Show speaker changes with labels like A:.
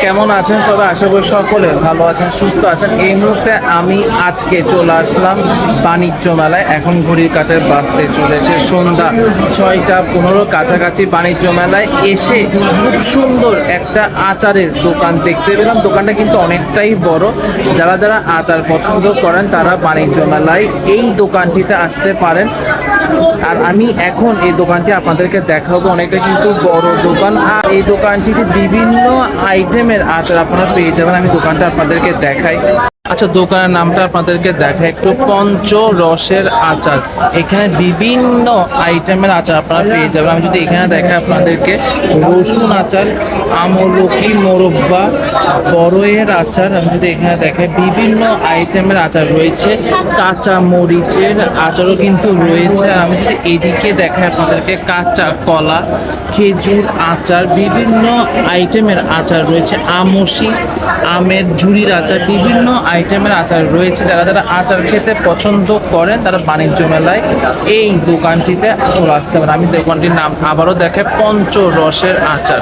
A: কেমন আছেন সবাই? আশা করি সকলে ভালো আছেন, সুস্থ আছেন। এই মুহূর্তে আমি আজকে চলে আসলাম বাণিজ্য মেলায়। এখন ঘড়ির কাঁটায় বাজতে চলেছে সন্ধ্যা 6:15 কাছাকাছি। বাণিজ্য মেলায় এসে খুব সুন্দর একটা আচারের দোকান দেখতে পেলাম। দোকানটা কিন্তু অনেকটাই বড়। যারা যারা আচার পছন্দ করেন তারা বাণিজ্য মেলায় এই দোকানটিতে আসতে পারেন। আর আমি এখন এই দোকানটি আপনাদেরকে দেখাবো। অনেকটা কিন্তু বড় দোকান, আর এই দোকানটিতে বিভিন্ন আইটেমের আচার আপনারা পেয়ে যাবেন। আমি দোকানটা আপনাদেরকে দেখাই। আচ্ছা, দোকানের নামটা আপনাদেরকে দেখাই একটু। পঞ্চরসের আচার। এখানে বিভিন্ন আইটেমের আচার আপনারা পেয়ে যাবেন। আমি যদি এখানে দেখাই আপনাদেরকে, রসুন আচার, আমলকি, মোরব্বা, বড়ইয়ের আচার। আমি যদি এখানে দেখাই বিভিন্ন আইটেমের আচার রয়েছে। কাঁচা মরিচের আচারও কিন্তু রয়েছে। আর আমি যদি এদিকে দেখাই আপনাদেরকে, কাঁচা কলা, খেজুর আচার, বিভিন্ন আইটেমের আচার রয়েছে। আমসি, আমের ঝুড়ির আচার, বিভিন্ন আইটেমের আচার রয়েছে। যারা যারা আচার খেতে পছন্দ করেন তারা বাণিজ্য মেলায় এই দোকানটিতে চলে আসতে পারেন। আমি দোকানটির নাম আবারও দেখে, পঞ্চরসের আচার।